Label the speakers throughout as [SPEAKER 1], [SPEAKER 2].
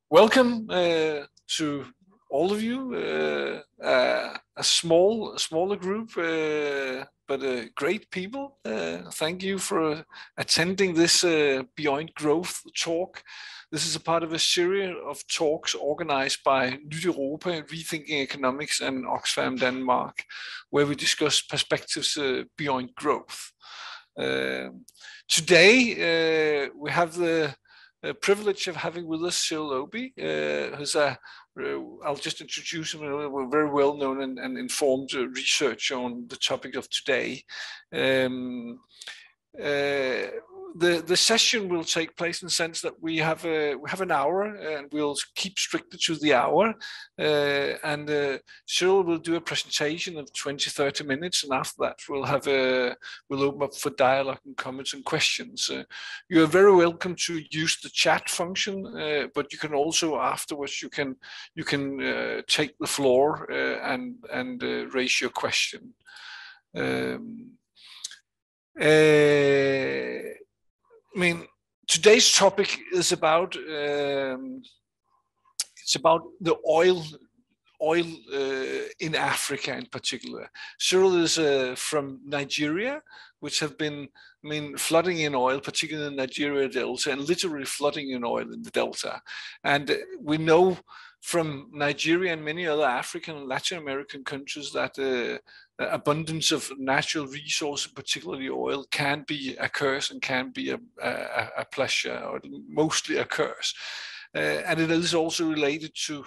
[SPEAKER 1] Welcome to all of you. A smaller group, but great people. Thank you for attending this Beyond Growth talk. This is a part of a series of talks organized by Nyt Europa, Rethinking Economics, and Oxfam Denmark, where we discuss perspectives beyond growth. Today, we have the privilege of having with us Cyril Obi, who's I'll just introduce him, a very well-known and informed researcher on the topic of today. The session will take place in the sense that we have an hour, and we'll keep strictly to the hour. Cyril will do a presentation of 20-30 minutes, and after that we'll open up for dialogue and comments and questions. You are very welcome to use the chat function, but you can also afterwards you can take the floor and raise your question. I mean, today's topic is about it's about the oil in Africa in particular. Cyril is from Nigeria, which have been, flooding in oil, particularly in the Nigeria Delta, and literally flooding in oil in the Delta. And we know from Nigeria and many other African and Latin American countries that the abundance of natural resources, particularly oil, can be a curse and can be a pleasure, or mostly a curse. And it is also related to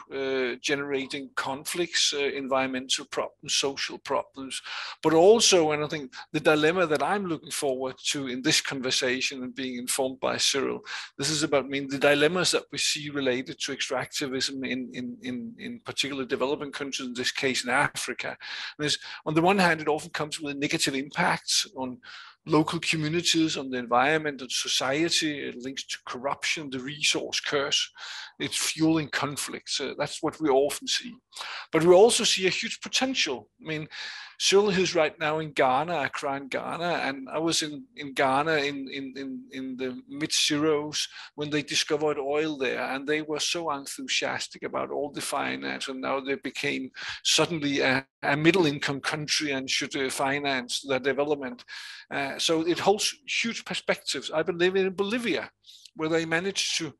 [SPEAKER 1] generating conflicts, environmental problems, social problems, but also, and I think the dilemma that I'm looking forward to in this conversation and being informed by Cyril, this is about the dilemmas that we see related to extractivism in particular developing countries, in this case in Africa. And on the one hand, it often comes with negative impacts on local communities, on the environment and society. It links to corruption, the resource curse. It's fueling conflicts. That's what we often see. But we also see a huge potential. Cyril is right now in Ghana, Accra in Ghana, and I was in Ghana in the mid-zeros when they discovered oil there, and they were so enthusiastic about all the finance, and now they became suddenly a middle-income country and should finance their development. So it holds huge perspectives. I've been living in Bolivia, where they managed to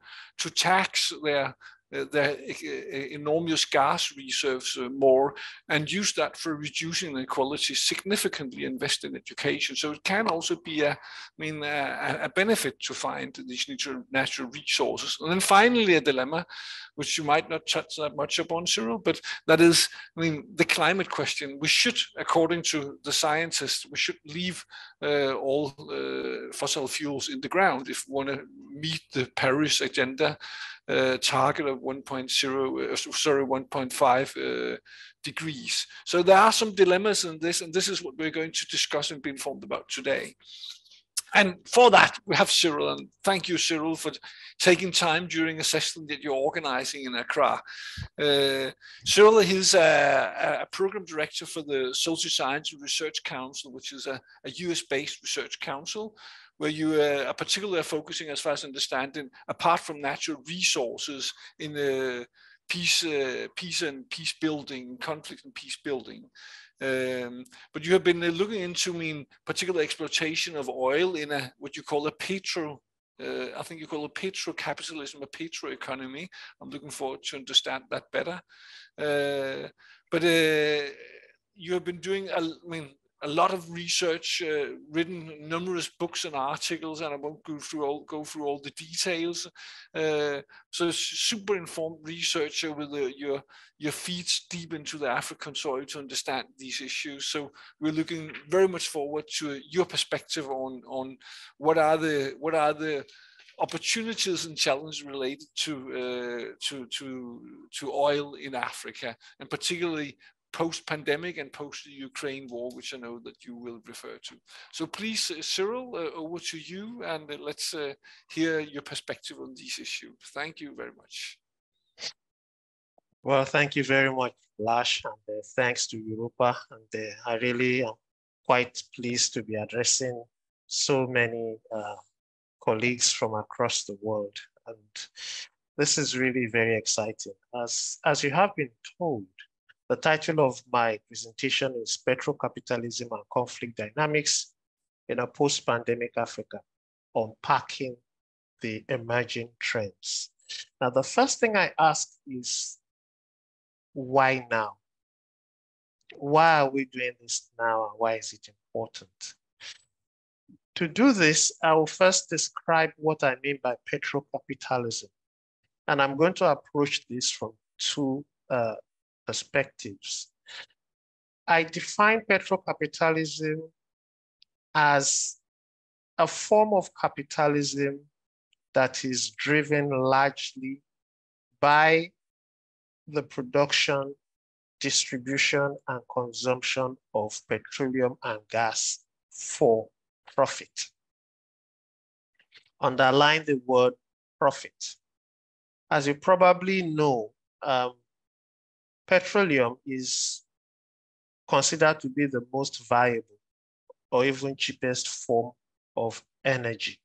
[SPEAKER 1] tax their enormous gas reserves more and use that for reducing inequality, significantly invest in education. So it can also be a benefit to find these natural resources. And then finally, a dilemma, which you might not touch that much upon, Cyril, but that is, the climate question. We should, according to the scientists, we should leave all fossil fuels in the ground if we want to meet the Paris agenda target of 1.5 degrees. So there are some dilemmas in this, and this is what we're going to discuss and be informed about today. And for that, we have Cyril, and thank you, Cyril, for taking time during a session that you're organizing in Accra. Cyril is a program director for the Social Science Research Council, which is a US-based research council, where you are particularly focusing, as far as understanding, apart from natural resources, in peace and peace building, conflict and peace building. But you have been looking into, particular exploitation of oil in what you call a I think you call it petro-capitalism, a petro-economy. I'm looking forward to understand that better. But you have been doing, a lot of research, written numerous books and articles, and I won't go through all the details. So it's super informed researcher with your feet deep into the African soil to understand these issues. So we're looking very much forward to your perspective on what are the opportunities and challenges related to oil in Africa, and particularly post-pandemic and post-Ukraine war, which I know that you will refer to. So please, Cyril, over to you, and let's hear your perspective on these issues. Thank you very much.
[SPEAKER 2] Well, thank you very much, Lash, and thanks to Europa. And I really am quite pleased to be addressing so many colleagues from across the world And this is really very exciting. As you have been told, the title of my presentation is Petro-capitalism and Conflict Dynamics in a Post-Pandemic Africa, Unpacking the Emerging Trends. Now, the first thing I ask is, why now? Why are we doing this now, and why is it important? To do this, I will first describe what I mean by petro-capitalism. And I'm going to approach this from two perspectives. I define petro-capitalism as a form of capitalism that is driven largely by the production, distribution, and consumption of petroleum and gas for profit. Underline the word profit. As you probably know, petroleum is considered to be the most viable or even cheapest form of energy.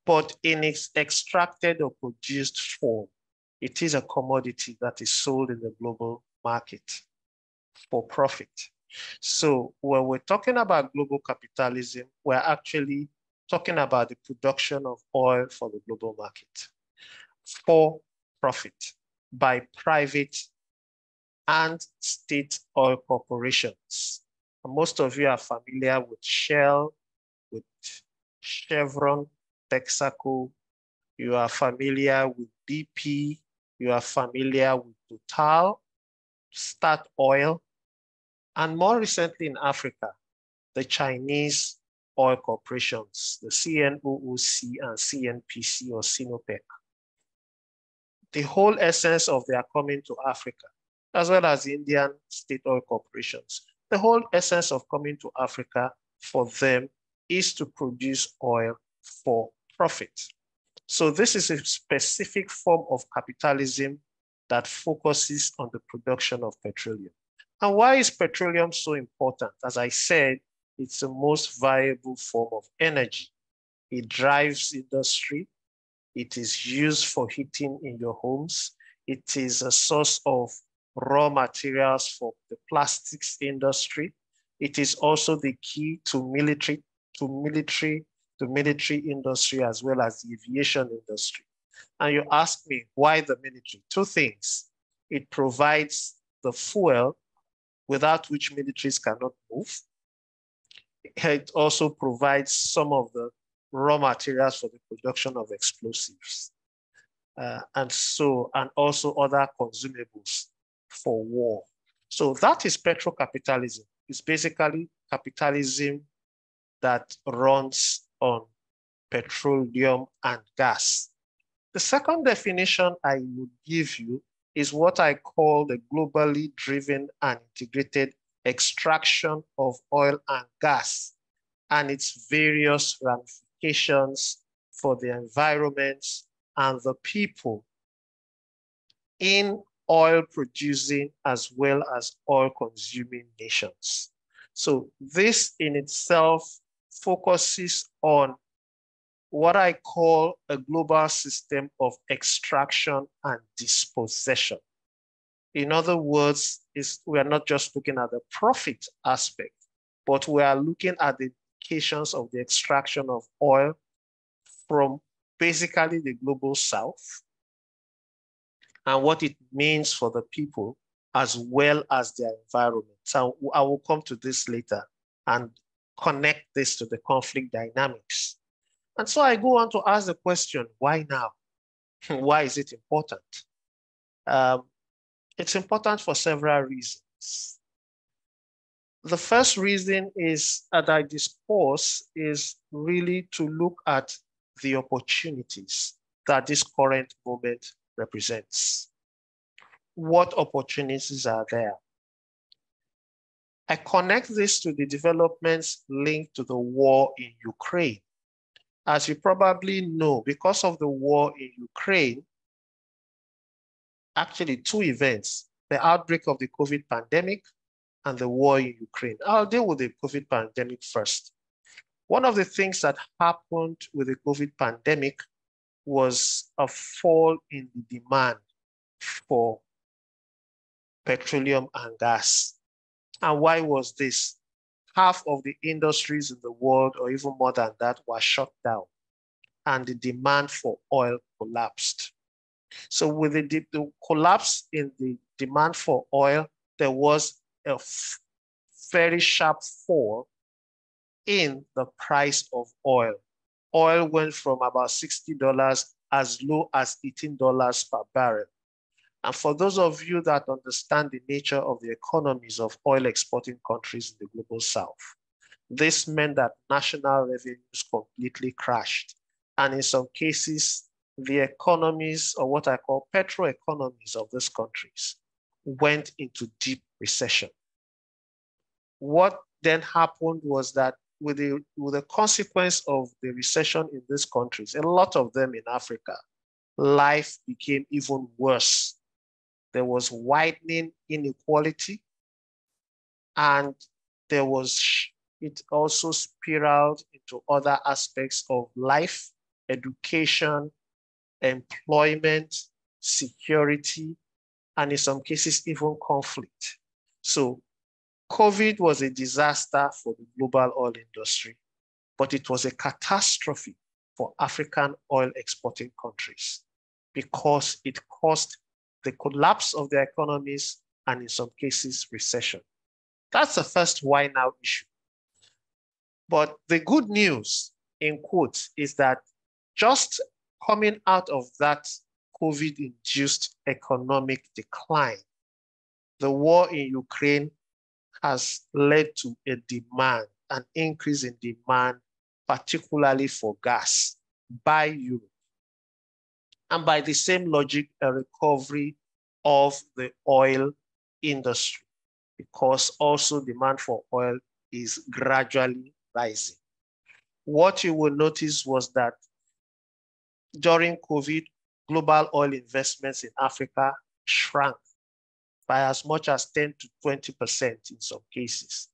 [SPEAKER 2] But in its extracted or produced form, it is a commodity that is sold in the global market for profit. So when we're talking about global capitalism, we're actually talking about the production of oil for the global market for profit by private and state oil corporations. And most of you are familiar with Shell, with Chevron, Texaco. You are familiar with BP. You are familiar with Total, Start Oil, and more recently in Africa, the Chinese oil corporations, the CNOOC and CNPC or Sinopec. The whole essence of their coming to Africa, as well as the Indian state oil corporations, the whole essence of coming to Africa for them is to produce oil for profit. So this is a specific form of capitalism that focuses on the production of petroleum. And why is petroleum so important? As I said, it's the most viable form of energy. It drives industry. It is used for heating in your homes. It is a source of raw materials for the plastics industry. It is also the key to military industry as well as the aviation industry. And you ask me, why the military? Two things. It provides the fuel without which militaries cannot move. It also provides some of the raw materials for the production of explosives. And also other consumables for war. So that is petro-capitalism. It's basically capitalism that runs on petroleum and gas. The second definition I would give you is what I call the globally driven and integrated extraction of oil and gas and its various ramifications for the environment and the people in oil producing as well as oil consuming nations. So this in itself focuses on what I call a global system of extraction and dispossession. In other words, we are not just looking at the profit aspect, but we are looking at the implications of the extraction of oil from basically the global south and what it means for the people as well as their environment. So I will come to this later and connect this to the conflict dynamics. And so I go on to ask the question, why now? Why is it important? It's important for several reasons. The first reason is that I discourse is really to look at the opportunities that this current moment represents. What opportunities are there? I connect this to the developments linked to the war in Ukraine. As you probably know, because of the war in Ukraine, actually two events, the outbreak of the COVID pandemic and the war in Ukraine. I'll deal with the COVID pandemic first. One of the things that happened with the COVID pandemic was a fall in the demand for petroleum and gas. And why was this? Half of the industries in the world, or even more than that, were shut down, and the demand for oil collapsed. So with the collapse in the demand for oil, there was a very sharp fall in the price of oil. Oil went from about $60 as low as $18 per barrel. And for those of you that understand the nature of the economies of oil exporting countries in the global south, this meant that national revenues completely crashed. And in some cases, the economies, or what I call petro-economies of these countries, went into deep recession. What then happened was that with the consequence of the recession in these countries, a lot of them in Africa, life became even worse. There was widening inequality, and it also spiraled into other aspects of life, education, employment, security, and in some cases, even conflict. So COVID was a disaster for the global oil industry, but it was a catastrophe for African oil exporting countries because it caused the collapse of their economies and in some cases, recession. That's the first why now issue. But the good news, in quotes, is that just coming out of that COVID-induced economic decline, the war in Ukraine has led to a demand, an increase in demand, particularly for gas by Europe. And by the same logic, a recovery of the oil industry, because also demand for oil is gradually rising. What you will notice was that during COVID, global oil investments in Africa shrank by as much as 10 to 20% in some cases.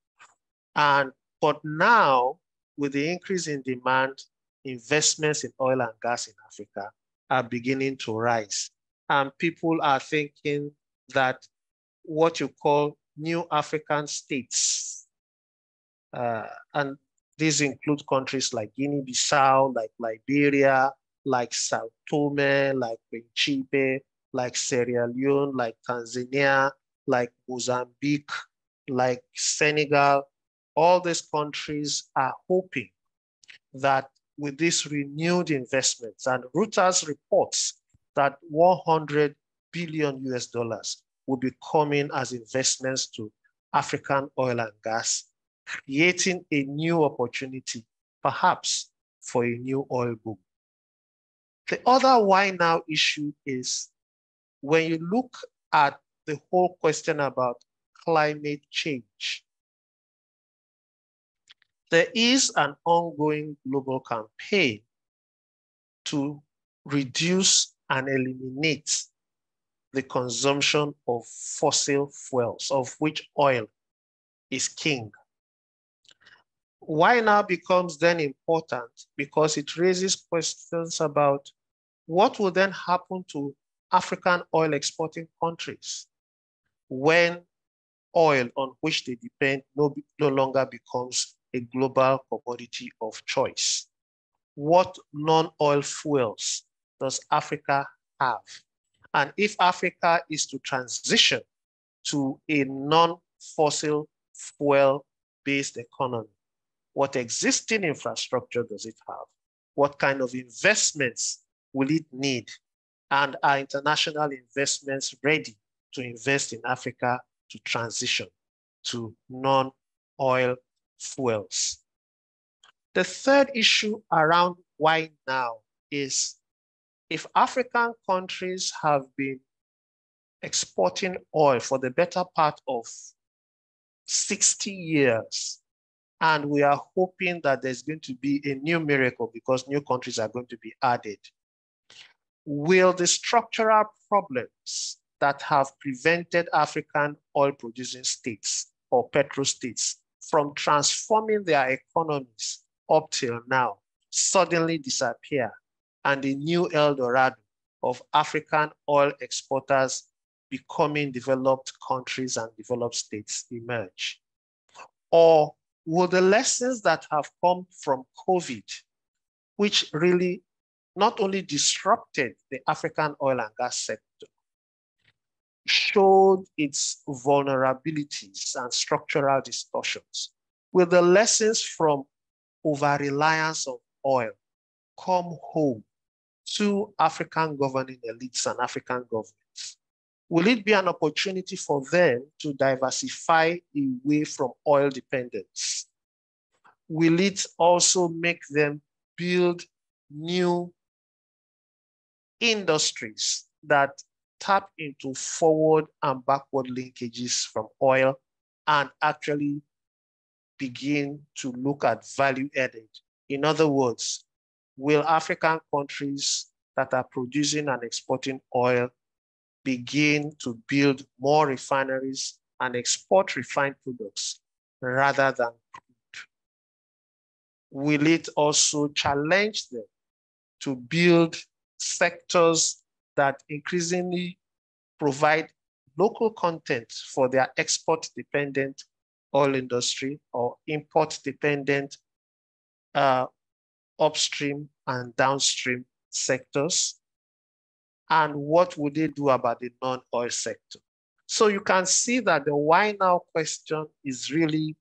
[SPEAKER 2] But now, with the increase in demand, investments in oil and gas in Africa are beginning to rise. And people are thinking that what you call new African states, and these include countries like Guinea-Bissau, like Liberia, like Sao Tome, like Principe, like Sierra Leone, like Tanzania, like Mozambique, like Senegal. All these countries are hoping that with these renewed investments, and Reuters reports that 100 billion US dollars will be coming as investments to African oil and gas, creating a new opportunity, perhaps for a new oil boom. The other why now issue is when you look at the whole question about climate change, there is an ongoing global campaign to reduce and eliminate the consumption of fossil fuels, of which oil is king. Why now becomes then important? Because it raises questions about what will then happen to African oil exporting countries when oil on which they depend no longer becomes a global commodity of choice. What non-oil fuels does Africa have? And if Africa is to transition to a non-fossil fuel-based economy, what existing infrastructure does it have? What kind of investments will it need? And are international investments ready to invest in Africa to transition to non-oil fuels? The third issue around why now is if African countries have been exporting oil for the better part of 60 years, and we are hoping that there's going to be a new miracle because new countries are going to be added, will the structural problems that have prevented African oil-producing states or petro-states from transforming their economies up till now suddenly disappear? and the new El Dorado of African oil exporters becoming developed countries and developed states emerge? Or will the lessons that have come from COVID, which really not only disrupted the African oil and gas sector, showed its vulnerabilities and structural distortions, will the lessons from over-reliance on oil come home to African governing elites and African governments? Will it be an opportunity for them to diversify away from oil dependence? Will it also make them build new industries that tap into forward and backward linkages from oil and actually begin to look at value added? In other words, will African countries that are producing and exporting oil begin to build more refineries and export refined products rather than crude? Will it also challenge them to build sectors that increasingly provide local content for their export-dependent oil industry or import-dependent upstream and downstream sectors? And what would they do about the non-oil sector? So you can see that the why now question is really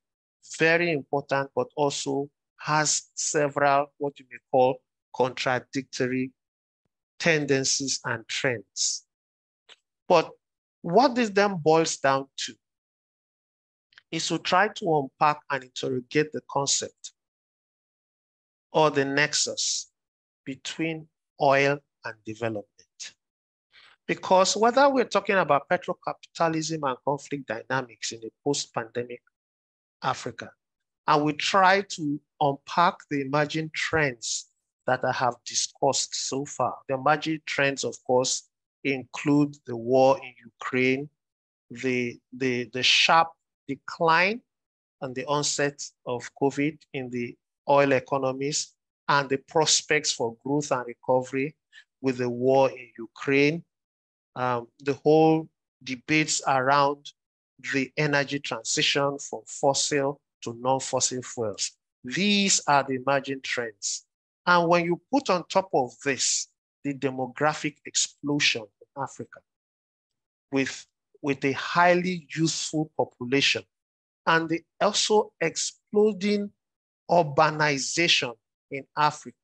[SPEAKER 2] very important, but also has several what you may call contradictory tendencies and trends. But what this then boils down to is to try to unpack and interrogate the concept or the nexus between oil and development. Because whether we're talking about petro-capitalism and conflict dynamics in a post-pandemic Africa, and we try to unpack the emerging trends that I have discussed so far. The emerging trends, of course, include the war in Ukraine, the sharp decline and the onset of COVID in the oil economies, and the prospects for growth and recovery with the war in Ukraine, the whole debates around the energy transition from fossil to non-fossil fuels. These are the emerging trends. And when you put on top of this, the demographic explosion in Africa with a highly youthful population and the also exploding urbanization in Africa,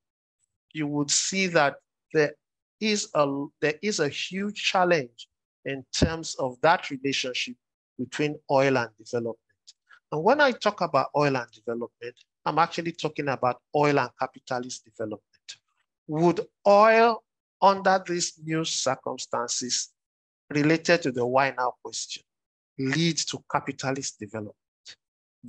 [SPEAKER 2] you would see that there is a huge challenge in terms of that relationship between oil and development. And when I talk about oil and development, I'm actually talking about oil and capitalist development. Would oil, under these new circumstances related to the why now question, lead to capitalist development?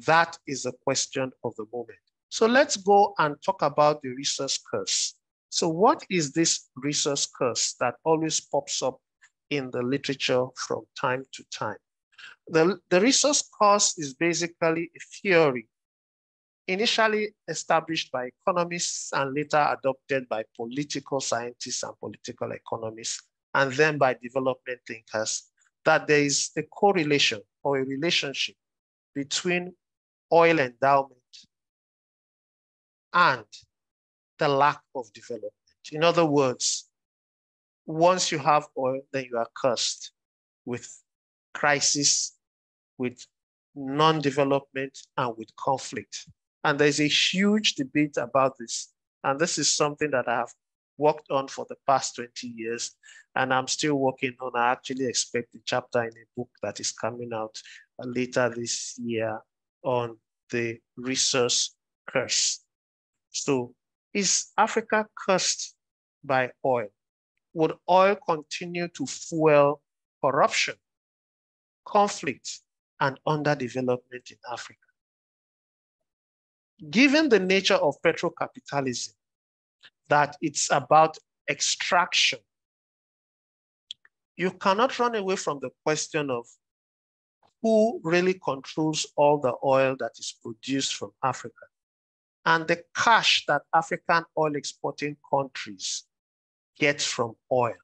[SPEAKER 2] That is the question of the moment. So let's go and talk about the resource curse. So what is this resource curse that always pops up in the literature from time to time? The resource curse is basically a theory initially established by economists and later adopted by political scientists and political economists, and then by development thinkers, that there is a correlation or a relationship between oil endowment and the lack of development. In other words, once you have oil, then you are cursed with crisis, with non-development, and with conflict. And there's a huge debate about this. And this is something that I have worked on for the past 20 years, and I'm still working on. I actually expect a chapter in a book that is coming out later this year on the resource curse. So is Africa cursed by oil? Would oil continue to fuel corruption, conflict, and underdevelopment in Africa? Given the nature of petro-capitalism, that it's about extraction, you cannot run away from the question of who really controls all the oil that is produced from Africa, and the cash that African oil exporting countries get from oil?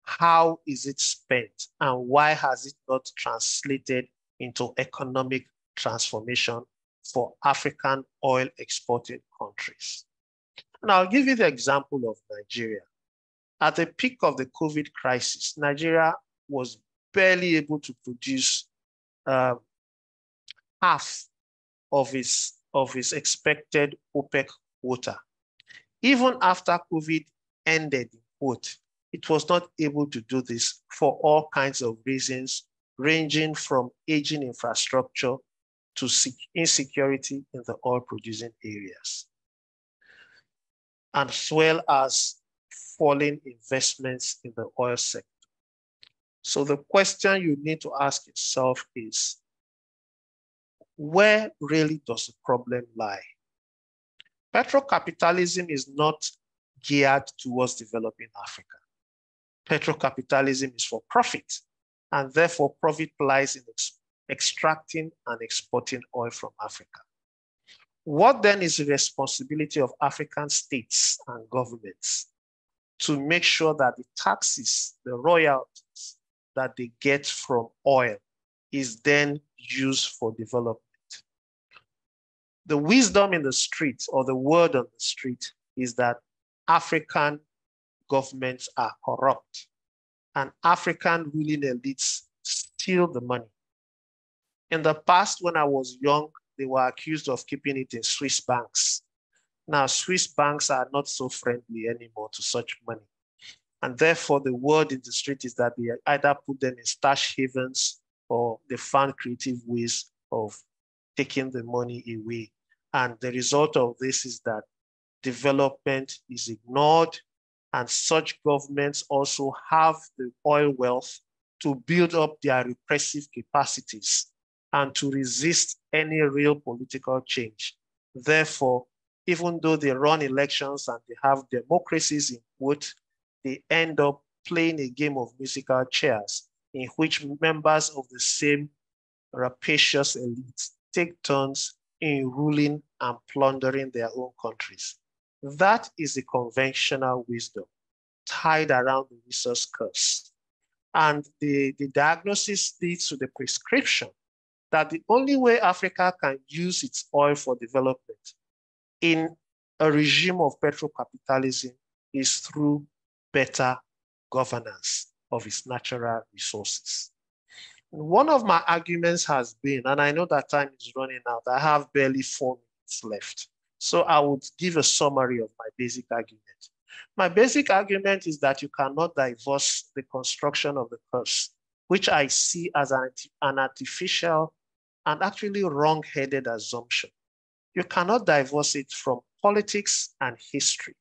[SPEAKER 2] How is it spent? And why has it not translated into economic transformation for African oil exporting countries? And I'll give you the example of Nigeria. At the peak of the COVID crisis, Nigeria was barely able to produce half of its expected OPEC quota. Even after COVID ended, quote, it was not able to do this for all kinds of reasons, ranging from aging infrastructure to insecurity in the oil-producing areas, as well as falling investments in the oil sector. So the question you need to ask yourself is, where really does the problem lie? Petro-capitalism is not geared towards developing Africa. Petro-capitalism is for profit, and therefore profit lies in extracting and exporting oil from Africa. What then is the responsibility of African states and governments to make sure that the taxes, the royalties that they get from oil is then used for development? The wisdom in the street, or the word on the street, is that African governments are corrupt and African ruling elites steal the money. In the past, when I was young, they were accused of keeping it in Swiss banks. Now, Swiss banks are not so friendly anymore to such money. And therefore, the word in the street is that they either put them in stash havens or they found creative ways of taking the money away. And the result of this is that development is ignored, and such governments also have the oil wealth to build up their repressive capacities and to resist any real political change. Therefore, even though they run elections and they have democracies in quote, they end up playing a game of musical chairs in which members of the same rapacious elites take turns in ruling and plundering their own countries. That is the conventional wisdom tied around the resource curse. And the diagnosis leads to the prescription that the only way Africa can use its oil for development in a regime of petro-capitalism is through better governance of its natural resources. One of my arguments has been, and I know that time is running out, I have barely 4 minutes left. So I would give a summary of my basic argument. My basic argument is that you cannot divorce the construction of the curse, which I see as an artificial and actually wrong-headed assumption. You cannot divorce it from politics and history.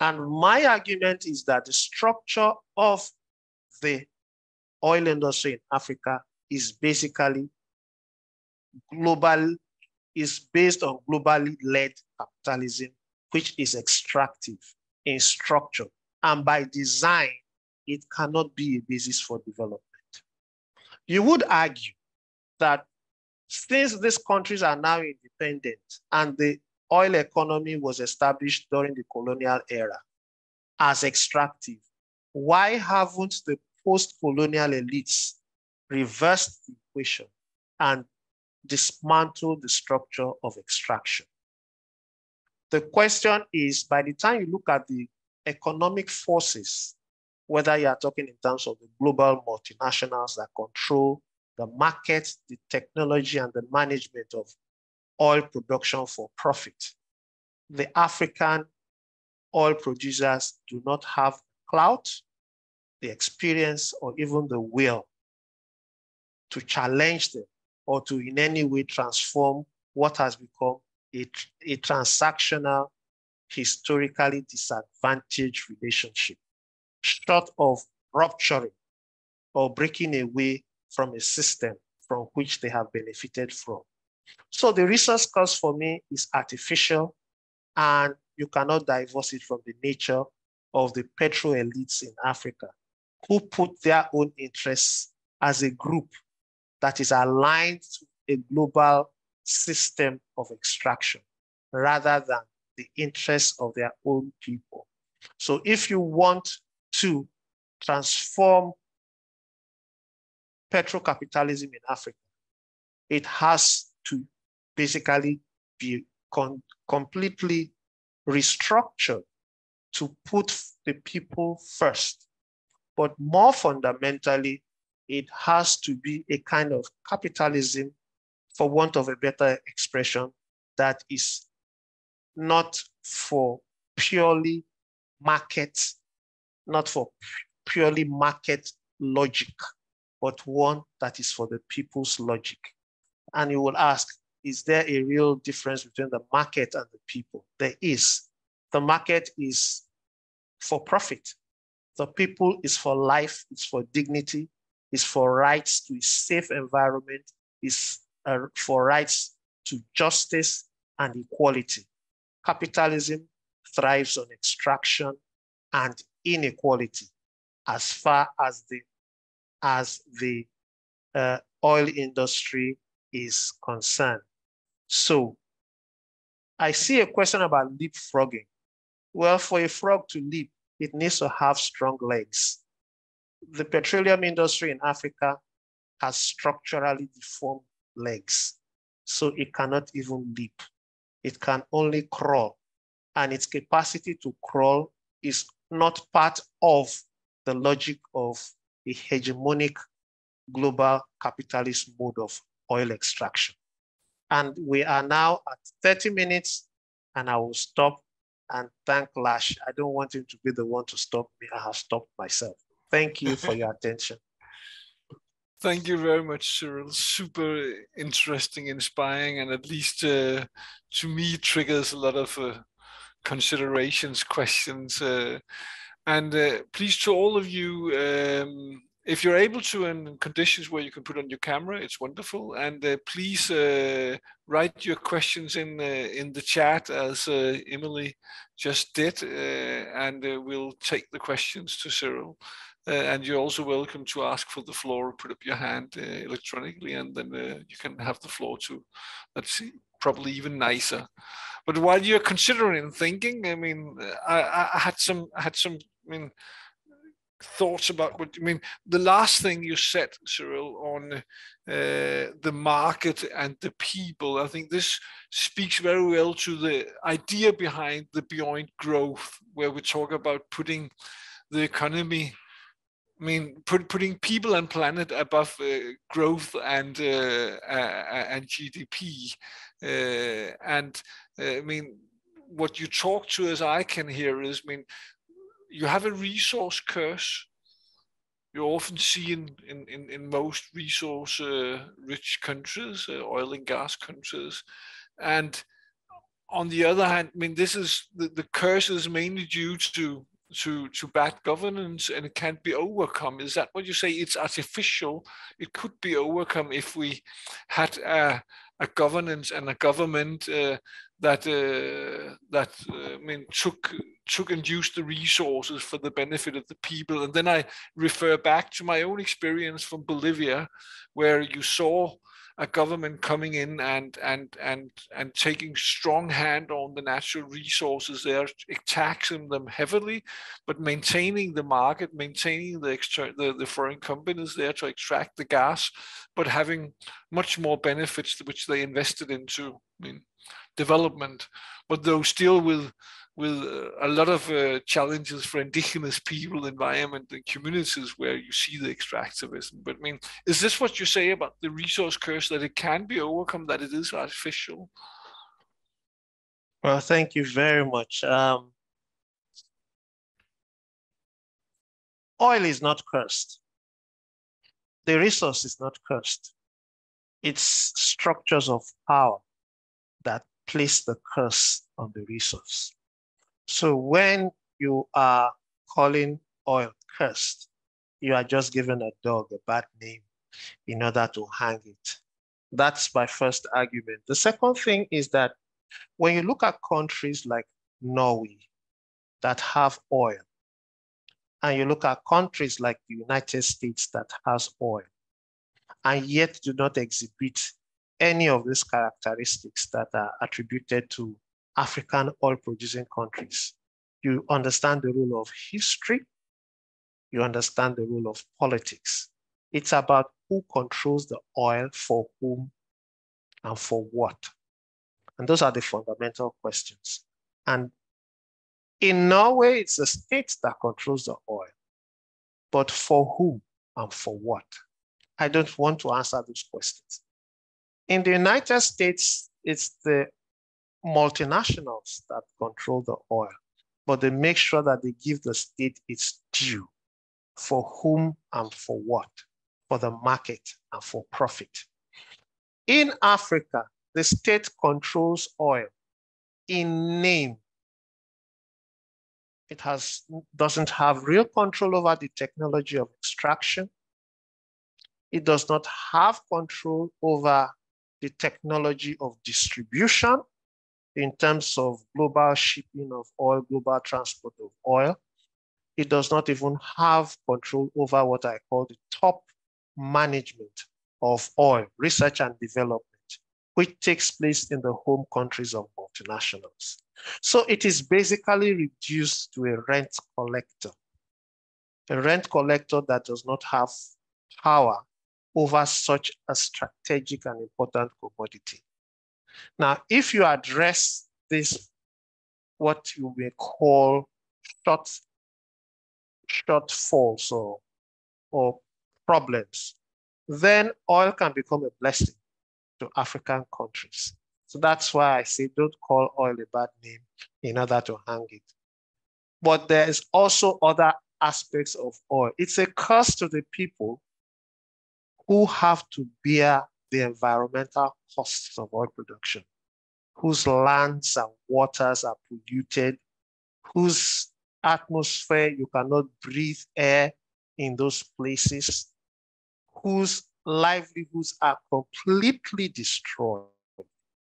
[SPEAKER 2] And my argument is that the structure of the oil industry in Africa is basically based on globally led capitalism, which is extractive in structure. And by design, it cannot be a basis for development. You would argue that since these countries are now independent and the oil economy was established during the colonial era as extractive, why haven't the post-colonial elites reversed the equation and dismantled the structure of extraction? The question is, by the time you look at the economic forces, whether you are talking in terms of the global multinationals that control the market, the technology, and the management of oil production for profit, the African oil producers do not have clout, the experience, or even the will to challenge them or to in any way transform what has become a transactional, historically disadvantaged relationship, short of rupturing or breaking away from a system from which they have benefited from. So the resource cost for me is artificial, and you cannot divorce it from the nature of the petro elites in Africa, who put their own interests as a group that is aligned to a global system of extraction rather than the interests of their own people. So if you want to transform petro-capitalism in Africa, it has to basically be completely restructured to put the people first. But more fundamentally, it has to be a kind of capitalism, for want of a better expression, that is not for purely market, not for purely market logic, but one that is for the people's logic. And you will ask, is there a real difference between the market and the people? There is. The market is for profit. The people is for life, it's for dignity, it's for rights to a safe environment, it's for rights to justice and equality. Capitalism thrives on extraction and inequality as far as the oil industry is concerned. So I see a question about leapfrogging. Well, for a frog to leap, it needs to have strong legs. The petroleum industry in Africa has structurally deformed legs, so it cannot even leap. It can only crawl, and its capacity to crawl is not part of the logic of a hegemonic global capitalist mode of oil extraction. And we are now at 30 minutes, and I will stop and thank Lash. I don't want him to be the one to stop me. I have stopped myself. Thank you for your attention.
[SPEAKER 1] Thank you very much, Cyril. Super interesting, inspiring, and at least to me triggers a lot of considerations, questions. And please, to all of you, if you're able to, in conditions where you can put on your camera, it's wonderful. And please write your questions in the chat, as Emily just did, and we'll take the questions to Cyril. And you're also welcome to ask for the floor, put up your hand electronically, and then you can have the floor too. That's probably even nicer. But while you're considering and thinking, I mean, I had some, thoughts about what, the last thing you said, Cyril, on the market and the people. I think this speaks very well to the idea behind the Beyond Growth, where we talk about putting the economy, putting people and planet above growth and GDP. What you talk to, as I can hear, is, you have a resource curse. You often see in most resource rich countries, oil and gas countries. And on the other hand, this is the curse is mainly due to bad governance, and it can't be overcome. Is that what you say? It's artificial. It could be overcome if we had a governance and a government that took and used the resources for the benefit of the people. And then I refer back to my own experience from Bolivia, where you saw a government coming in and taking strong hand on the natural resources there, taxing them heavily, but maintaining the market, maintaining the foreign companies there to extract the gas, but having much more benefits which they invested into development, but though still with a lot of challenges for indigenous people, environment, and communities where you see the extractivism. But is this what you say about the resource curse, that it can be overcome, that it is artificial?
[SPEAKER 2] Well, thank you very much. Oil is not cursed. The resource is not cursed. It's structures of power that place the curse on the resource. So when you are calling oil cursed, you are just giving a dog a bad name in order to hang it. That's my first argument. The second thing is that when you look at countries like Norway that have oil, and you look at countries like the United States that has oil, and yet do not exhibit any of these characteristics that are attributed to African oil-producing countries, You understand the role of history. You understand the role of politics. It's about who controls the oil, for whom, and for what. And those are the fundamental questions. And in Norway, it's the state that controls the oil, but for whom and for what? I don't want to answer those questions. In the United States, it's the multinationals that control the oil, but they make sure that they give the state its due, for whom and for what, for the market and for profit. In Africa, the state controls oil in name. It doesn't have real control over the technology of extraction. It does not have control over the technology of distribution in terms of global shipping of oil, global transport of oil. It does not even have control over what I call the top management of oil, research and development, which takes place in the home countries of multinationals. So it is basically reduced to a rent collector that does not have power over such a strategic and important commodity. Now, if you address this, what you may call shortfalls or problems, then oil can become a blessing to African countries. So that's why I say don't call oil a bad name in order to hang it. But there is also other aspects of oil. It's a curse to the people who have to bear the environmental costs of oil production, whose lands and waters are polluted, whose atmosphere, you cannot breathe air in those places, whose livelihoods are completely destroyed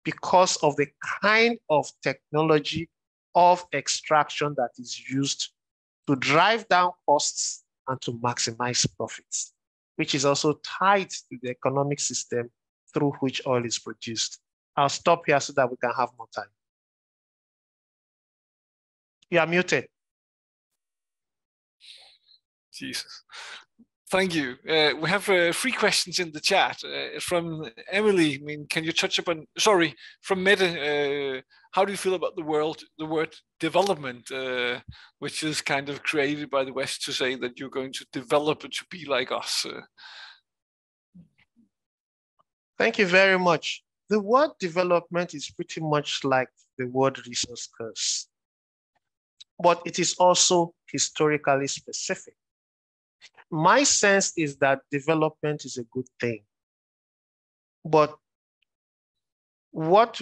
[SPEAKER 2] because of the kind of technology of extraction that is used to drive down costs and to maximize profits, which is also tied to the economic system through which oil is produced. I'll stop here so that we can have more time. You are muted.
[SPEAKER 1] Jesus. Thank you. We have 3 questions in the chat from Emily. I mean, can you touch upon, sorry, from Mette, how do you feel about the word development, which is kind of created by the West to say that you're going to develop to be like us?
[SPEAKER 2] Thank you very much. The word development is pretty much like the word resource curse, but it is also historically specific. My sense is that development is a good thing, but what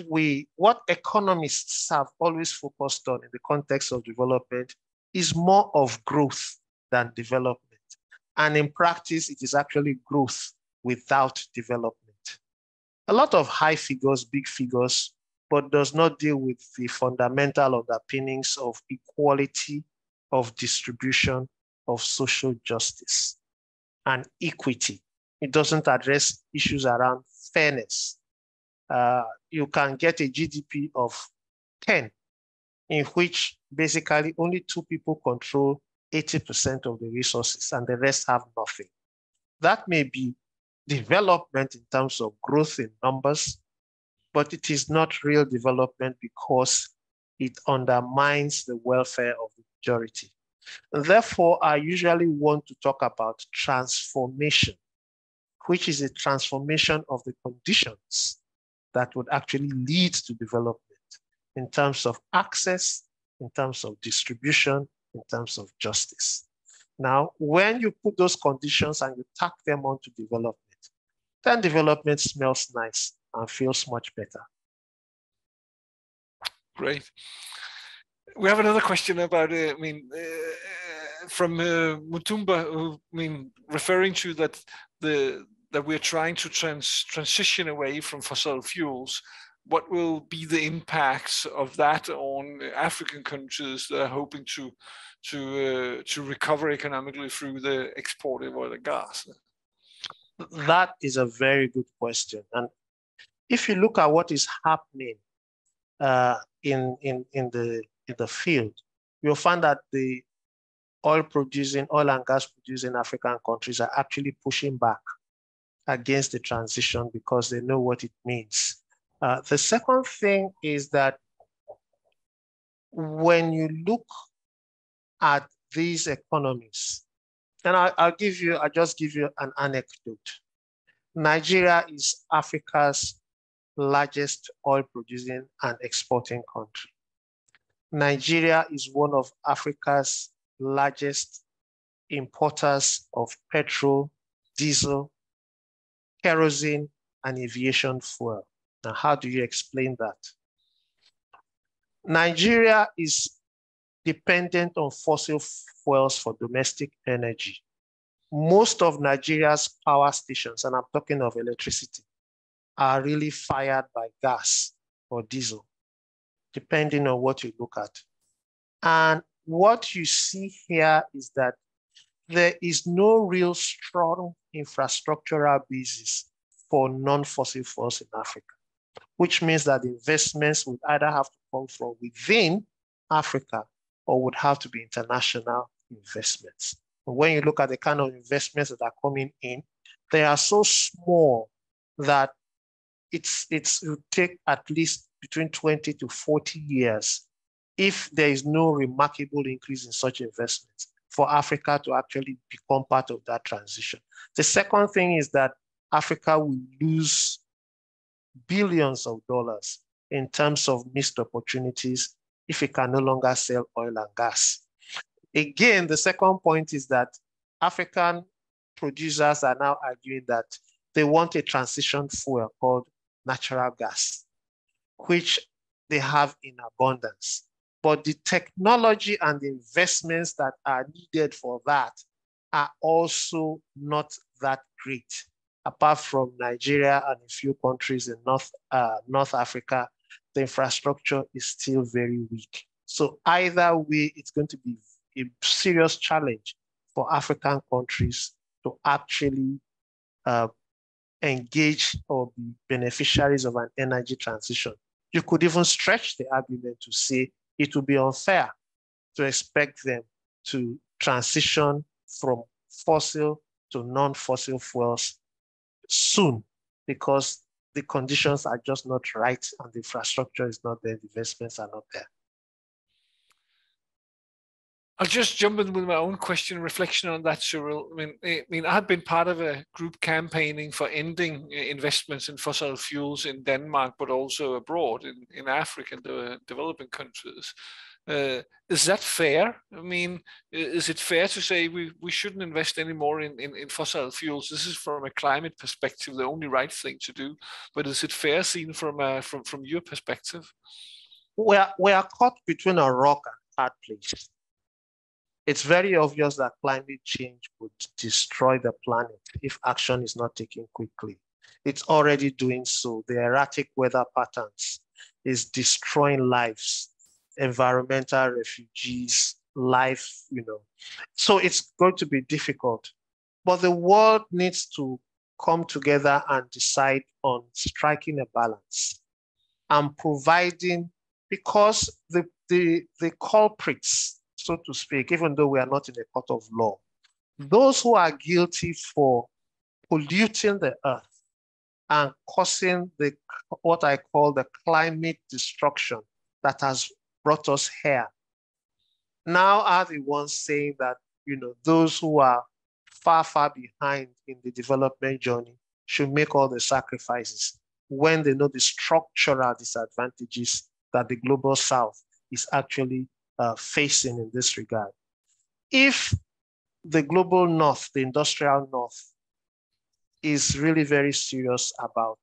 [SPEAKER 2] economists have always focused on in the context of development is more of growth than development. And in practice, it is actually growth without development. A lot of high figures, big figures, but does not deal with the fundamental underpinnings of equality, of distribution, of social justice and equity. It doesn't address issues around fairness. You can get a GDP of 10 in which basically only 2 people control 80% of the resources and the rest have nothing. That may be development in terms of growth in numbers, but it is not real development because it undermines the welfare of the majority. And therefore, I usually want to talk about transformation, which is a transformation of the conditions that would actually lead to development in terms of access, in terms of distribution, in terms of justice. Now, when you put those conditions and you tack them onto development, then development smells nice and feels much better.
[SPEAKER 1] Great. We have another question about, from Mutumba, who, referring to that we're trying to transition away from fossil fuels. What will be the impacts of that on African countries that are hoping to recover economically through the export of oil and gas?
[SPEAKER 2] That is a very good question. And if you look at what is happening in the field, you'll find that the oil and gas producing African countries are actually pushing back against the transition because they know what it means. The second thing is that when you look at these economies, and I'll just give you an anecdote. Nigeria is Africa's largest oil producing and exporting country. Nigeria is one of Africa's largest importers of petrol, diesel, kerosene, and aviation fuel. Now, how do you explain that? Nigeria is dependent on fossil fuels for domestic energy. Most of Nigeria's power stations, and I'm talking of electricity, are really fired by gas or diesel, depending on what you look at. And what you see here is that there is no real strong infrastructural basis for non-fossil fuels in Africa, which means that investments would either have to come from within Africa or would have to be international investments. And when you look at the kind of investments that are coming in, they are so small that it will take at least between 20 to 40 years if there is no remarkable increase in such investments for Africa to actually become part of that transition. The second thing is that Africa will lose billions of dollars in terms of missed opportunities if it can no longer sell oil and gas. Again, the second point is that African producers are now arguing that they want a transition fuel called natural gas, which they have in abundance. But the technology and the investments that are needed for that are also not that great. Apart from Nigeria and a few countries in North Africa, the infrastructure is still very weak. So either way, it's going to be a serious challenge for African countries to actually engage or be beneficiaries of an energy transition. You could even stretch the argument to say it would be unfair to expect them to transition from fossil to non-fossil fuels soon, because the conditions are just not right and the infrastructure is not there, the investments are not there.
[SPEAKER 1] I'll just jump in with my own question, reflection on that, Cyril. I mean, I've been part of a group campaigning for ending investments in fossil fuels in Denmark, but also abroad in Africa and the developing countries. Is that fair? I mean, is it fair to say we shouldn't invest anymore in fossil fuels? This is from a climate perspective, the only right thing to do. But is it fair seen from your perspective?
[SPEAKER 2] We are caught between a rock and a hard place. It's very obvious that climate change would destroy the planet if action is not taken quickly. It's already doing so. The erratic weather patterns is destroying lives, environmental refugees, life, So it's going to be difficult. But the world needs to come together and decide on striking a balance and providing, because the culprits, so to speak, even though we are not in a court of law, those who are guilty for polluting the earth and causing what I call the climate destruction that has brought us here, now are the ones saying that, those who are far, far behind in the development journey should make all the sacrifices when they know the structural disadvantages that the global south is actually facing in this regard. If the global north, the industrial north, is really very serious about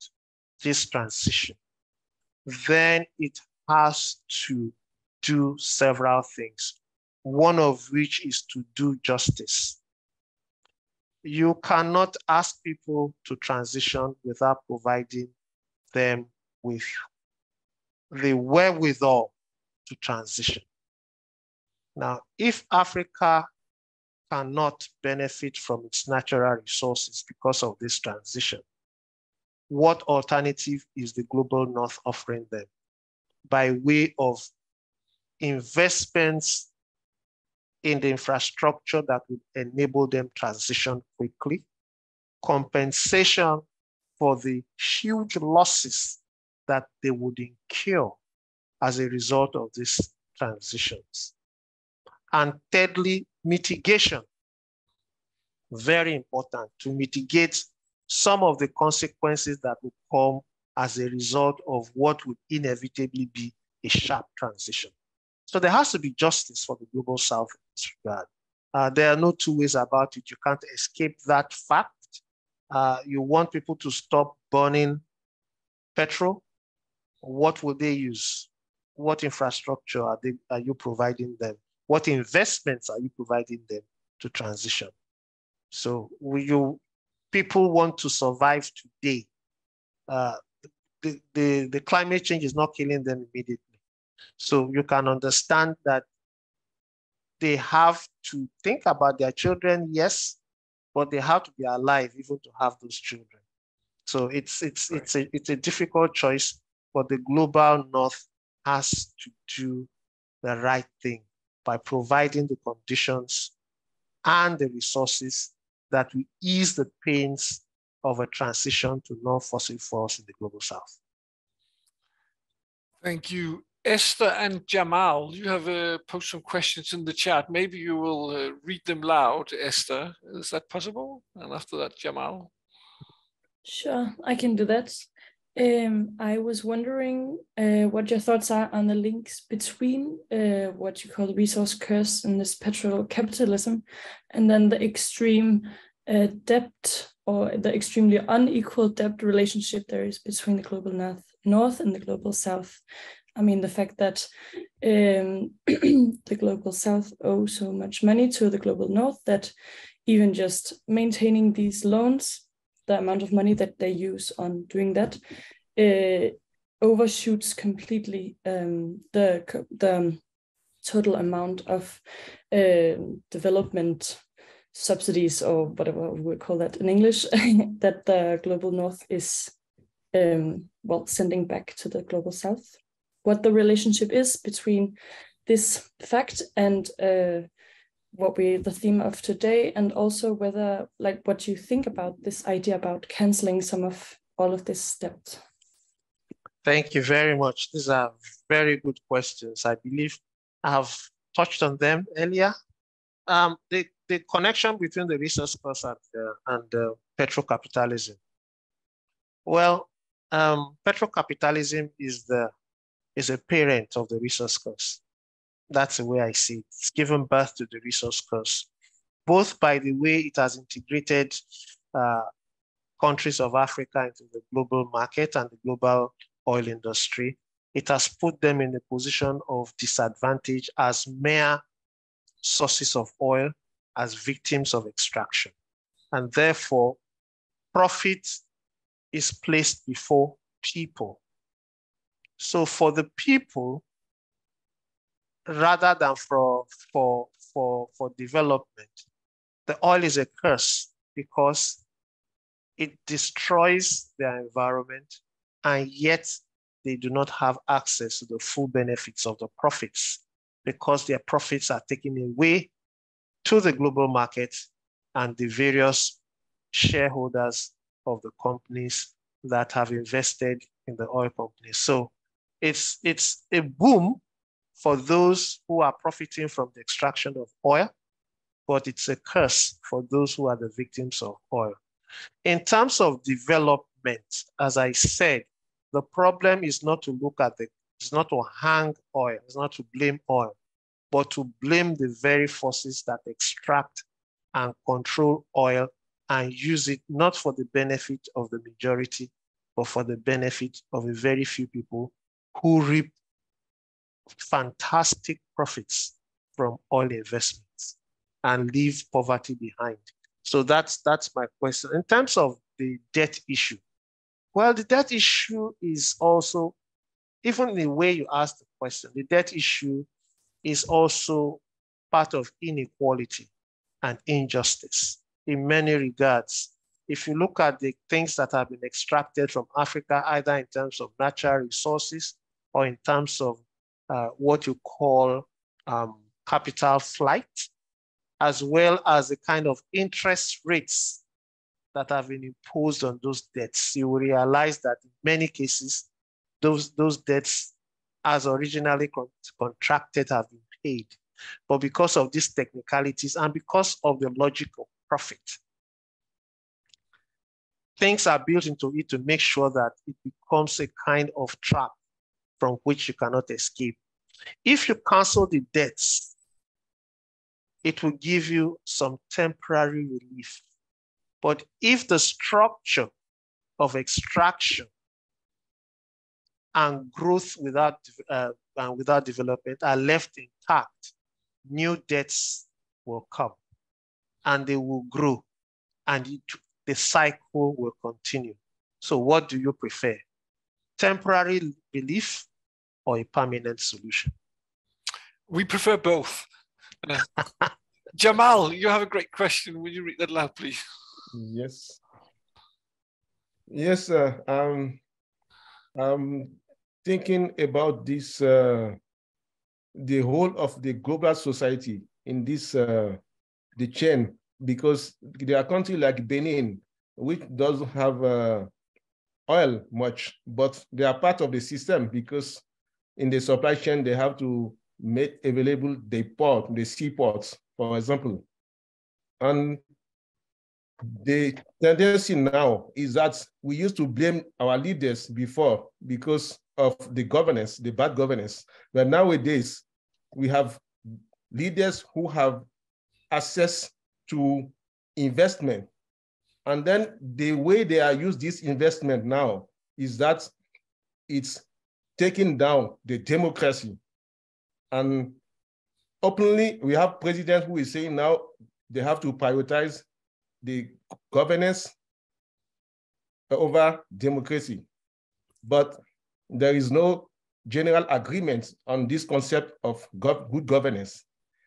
[SPEAKER 2] this transition, then it has to do several things, one of which is to do justice. You cannot ask people to transition without providing them with the wherewithal to transition. Now, if Africa cannot benefit from its natural resources because of this transition, what alternative is the global north offering them by way of investments in the infrastructure that would enable them transition quickly, compensation for the huge losses that they would incur as a result of these transitions. And thirdly, mitigation. Very important to mitigate some of the consequences that will come as a result of what would inevitably be a sharp transition. So there has to be justice for the global South in this regard. There are no two ways about it. You can't escape that fact. You want people to stop burning petrol. What will they use? What infrastructure are you providing them? What investments are you providing them to transition? So people want to survive today. The climate change is not killing them immediately. So you can understand that they have to think about their children, yes, but they have to be alive even to have those children. So it's a difficult choice, but the global North has to do the right thing by providing the conditions and the resources that will ease the pains of a transition to non-fossil fuels in the global South.
[SPEAKER 1] Thank you. Esther and Jamal, you have posted some questions in the chat. Maybe you will read them loud, Esther. Is that possible? And after that, Jamal.
[SPEAKER 3] Sure, I can do that. I was wondering what your thoughts are on the links between what you call the resource curse and this petro-capitalism, and then the extreme debt or the extremely unequal debt relationship there is between the global North and the global South. I mean, the fact that the global South owes so much money to the global North that even just maintaining these loans, the amount of money that they use on doing that overshoots completely the total amount of development subsidies, or whatever we would call that in English, that the global North is sending back to the global South. What the relationship is between this fact and the theme of today, and also whether, like, what you think about this idea about canceling all of this debt.
[SPEAKER 2] Thank you very much. These are very good questions. I believe I have touched on them earlier. The connection between the resource curse and petro-capitalism. Well, petro-capitalism is a parent of the resource curse. That's the way I see it. It's given birth to the resource curse, both by the way it has integrated countries of Africa into the global market and the global oil industry. It has put them in a position of disadvantage as mere sources of oil, as victims of extraction. And therefore, profit is placed before people. So for the people, rather than for development, the oil is a curse because it destroys their environment, and yet they do not have access to the full benefits of the profits because their profits are taken away to the global market and the various shareholders of the companies that have invested in the oil companies. So it's a boom for those who are profiting from the extraction of oil, but it's a curse for those who are the victims of oil. In terms of development, as I said, the problem is not to look at it's not to hang oil, it's not to blame oil, but to blame the very forces that extract and control oil and use it not for the benefit of the majority, but for the benefit of a very few people who reap fantastic profits from oil investments and leave poverty behind. So that's my question. In terms of the debt issue, well, the debt issue is also, even the way you asked the question, the debt issue is also part of inequality and injustice in many regards. If you look at the things that have been extracted from Africa, either in terms of natural resources or in terms of what you call capital flight, as well as the kind of interest rates that have been imposed on those debts. You will realize that in many cases, those debts as originally contracted have been paid. But because of these technicalities and because of the logical profit, things are built into it to make sure that it becomes a kind of trap from which you cannot escape. If you cancel the debts, it will give you some temporary relief. But if the structure of extraction and growth without development are left intact, new debts will come and they will grow and the cycle will continue. So what do you prefer? Temporary relief or a permanent solution?
[SPEAKER 1] We prefer both. Jamal, you have a great question. Will you read that aloud, please?
[SPEAKER 4] Yes. Yes, sir. I'm thinking about this, the whole of the global society in this, the chain, because there are countries like Benin, which doesn't have oil much, but they are part of the system because in the supply chain, they have to make available the seaports, for example. And the tendency now is that we used to blame our leaders before because of the governance, the bad governance. But nowadays, we have leaders who have access to investment. And then the way they are used this investment now is that it's taking down the democracy. And openly, we have presidents who is saying now they have to prioritize the governance over democracy. But there is no general agreement on this concept of good governance.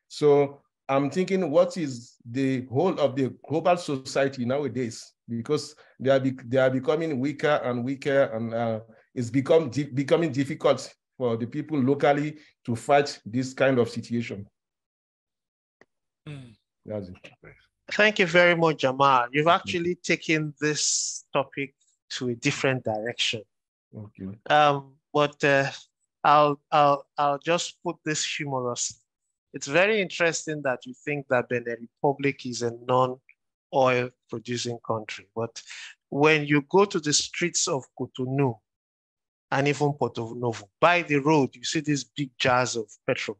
[SPEAKER 4] So I'm thinking, what is the whole of the global society nowadays? Because they are becoming weaker and weaker, and it's becoming difficult for the people locally to fight this kind of situation. That's it.
[SPEAKER 2] Thank you very much, Jamal. You've actually taken this topic to a different direction.
[SPEAKER 4] Okay.
[SPEAKER 2] But I'll just put this humorously. It's very interesting that you think that Benin Republic is a non-oil producing country. But when you go to the streets of Cotonou and even Porto Novo, by the road, you see these big jars of petrol.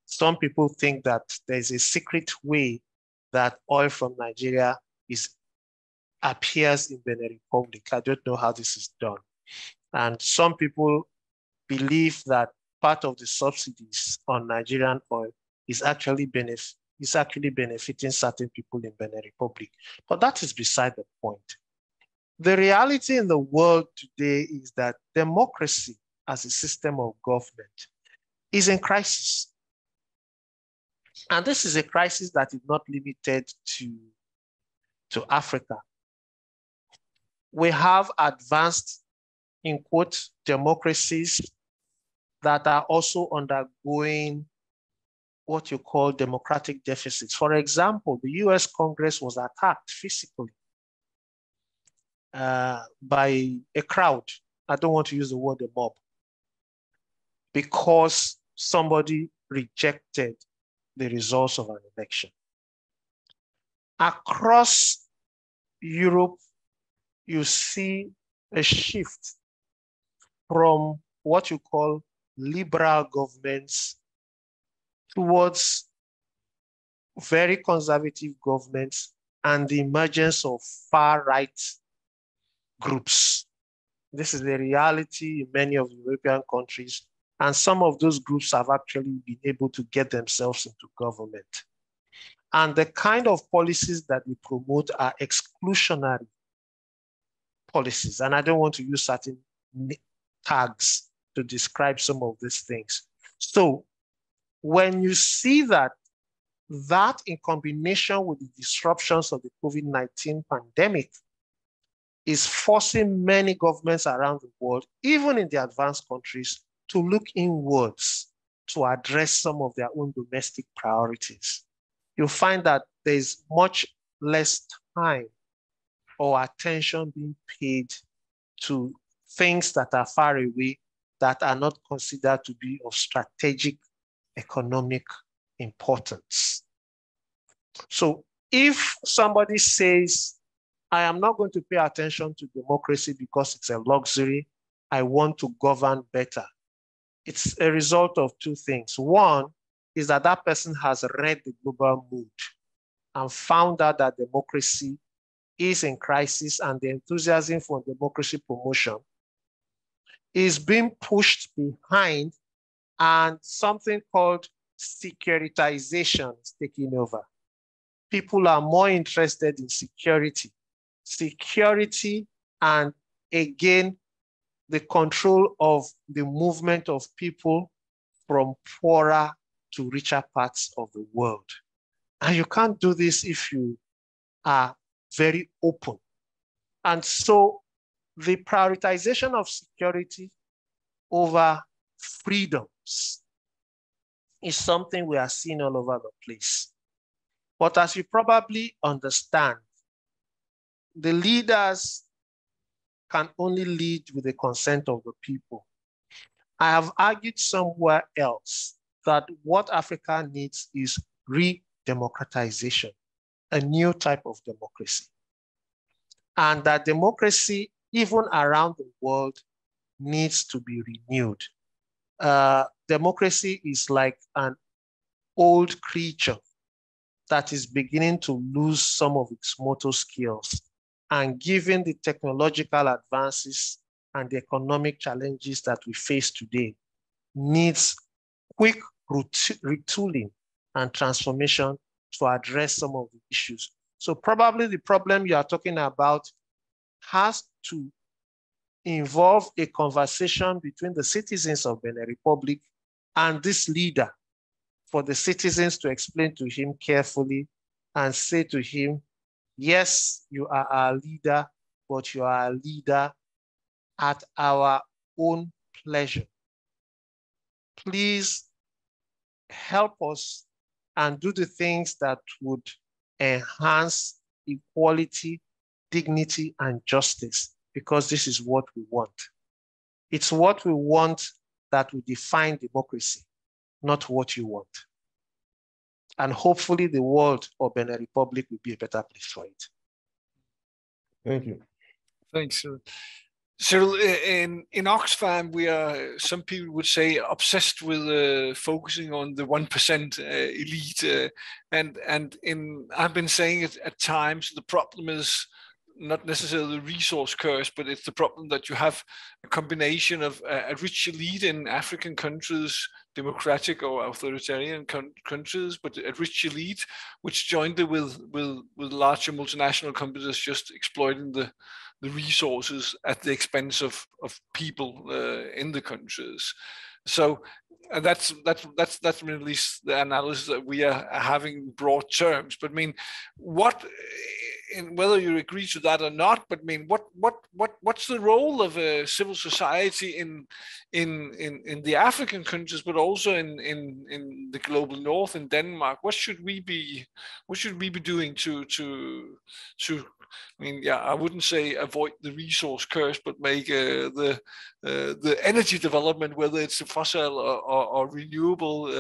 [SPEAKER 2] Some people think that there's a secret way that oil from Nigeria appears in Benin Republic. I don't know how this is done. And some people believe that part of the subsidies on Nigerian oil is actually benefiting certain people in Benin Republic. But that is beside the point. The reality in the world today is that democracy as a system of government is in crisis. And this is a crisis that is not limited to Africa. We have advanced, in quote, democracies that are also undergoing what you call democratic deficits. For example, the US Congress was attacked physically by a crowd. I don't want to use the word a mob, because somebody rejected the results of an election. Across Europe, you see a shift from what you call liberal governments towards very conservative governments and the emergence of far-right groups. This is the reality in many of the European countries, and some of those groups have actually been able to get themselves into government. And the kind of policies that we promote are exclusionary policies. And I don't want to use certain tags to describe some of these things. So when you see that in combination with the disruptions of the COVID-19 pandemic is forcing many governments around the world, even in the advanced countries, to look inwards to address some of their own domestic priorities, you'll find that there's much less time or attention being paid to things that are far away, that are not considered to be of strategic economic importance. So if somebody says, I am not going to pay attention to democracy because it's a luxury, I want to govern better, it's a result of two things. One is that that person has read the global mood and found out that democracy is in crisis, and the enthusiasm for democracy promotion is being pushed behind, and something called securitization is taking over. People are more interested in security, and again, the control of the movement of people from poorer to richer parts of the world. And you can't do this if you are very open. And so the prioritization of security over freedoms is something we are seeing all over the place. But as you probably understand, the leaders can only lead with the consent of the people. I have argued somewhere else that what Africa needs is re-democratization, a new type of democracy. And that democracy, even around the world, needs to be renewed. Democracy is like an old creature that is beginning to lose some of its motor skills. And given the technological advances and the economic challenges that we face today, needs quick retooling and transformation to address some of the issues. So probably the problem you are talking about has to involve a conversation between the citizens of Benin Republic and this leader, for the citizens to explain to him carefully and say to him, yes, you are our leader, but you are a leader at our own pleasure. Please help us and do the things that would enhance equality, dignity, and justice, because this is what we want. It's what we want that will define democracy, not what you want. And hopefully the world or Benin Republic will be a better place for it.
[SPEAKER 4] Thank you.
[SPEAKER 1] Thanks, Cyril. Cyril, in Oxfam, we are, some people would say, obsessed with focusing on the 1% elite. I've been saying it at times, the problem is not necessarily the resource curse, but it's the problem that you have a combination of a rich elite in African countries, democratic or authoritarian countries, but a rich elite which joined it with larger multinational companies just exploiting the resources at the expense of people in the countries. So that's at least the analysis that we are having in broad terms. But I mean, whether you agree to that or not, but I mean, what's the role of civil society in the African countries, but also in the global North, in Denmark? What should we be doing to I mean, yeah, I wouldn't say avoid the resource curse, but make the energy development, whether it's fossil or renewable,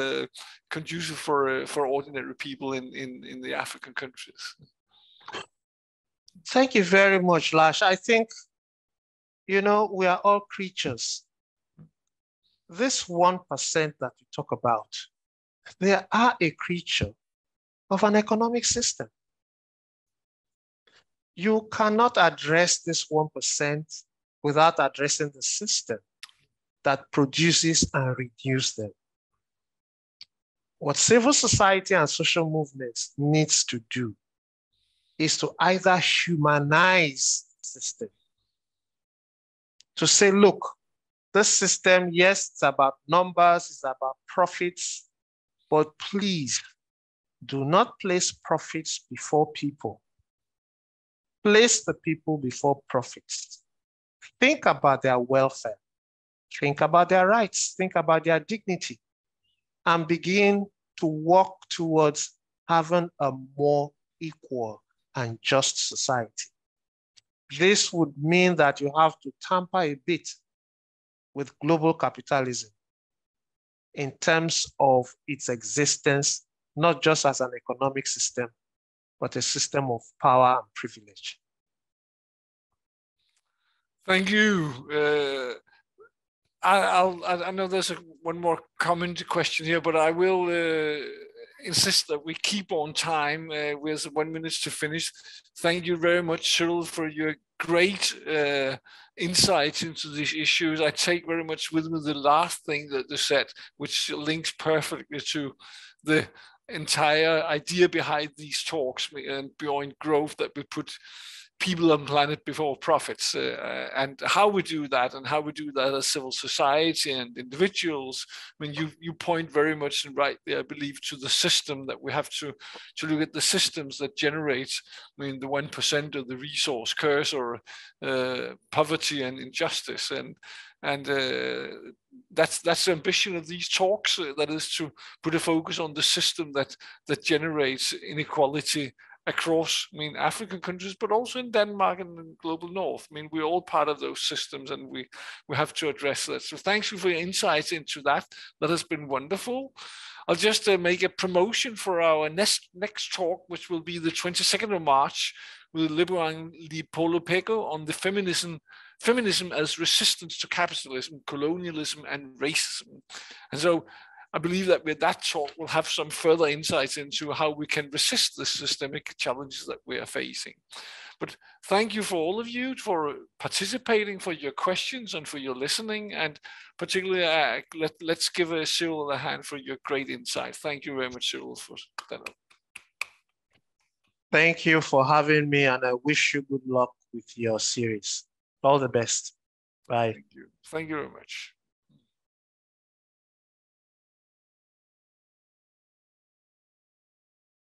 [SPEAKER 1] conducive for ordinary people in the African countries.
[SPEAKER 2] Thank you very much, Lash. I think, we are all creatures. This 1% that we talk about, they are a creature of an economic system. You cannot address this 1% without addressing the system that produces and renews them. What civil society and social movements needs to do is to either humanize the system, to say, look, this system, yes, it's about numbers, it's about profits, but please do not place profits before people. Place the people before profits. Think about their welfare. Think about their rights. Think about their dignity. and begin to work towards having a more equal and just society. This would mean that you have to tamper a bit with global capitalism in terms of its existence, not just as an economic system, but a system of power and privilege.
[SPEAKER 1] Thank you. I know there's one more comment question here, but I will insist that we keep on time. We have 1 minute to finish. Thank you very much, Cyril, for your great insights into these issues. I take very much with me the last thing that you said, which links perfectly to the entire idea behind these talks and beyond growth, that we put people and planet before profits, and how we do that, and how we do that as civil society and individuals. I mean, you point very much and rightly, I believe, to the system, that we have to look at the systems that generate, I mean, the 1% of the resource curse, or poverty and injustice, and that's the ambition of these talks, that is to put a focus on the system that generates inequality across, I mean, African countries, but also in Denmark and in global north. I mean, we're all part of those systems, and we have to address that. So thank you for your insights into that. That has been wonderful. I'll just make a promotion for our next talk, which will be the 22nd of March, with Liberang Lipolo-Peko on the feminism as resistance to capitalism, colonialism, and racism. And so I believe that with that talk, we'll have some further insights into how we can resist the systemic challenges that we are facing. But thank you for all of you for participating, for your questions, and for your listening. And particularly, let's give Cyril a hand for your great insight. Thank you very much, Cyril, for that.
[SPEAKER 2] Thank you for having me, and I wish you good luck with your series. All the best. Bye.
[SPEAKER 1] Thank you. Thank you very much.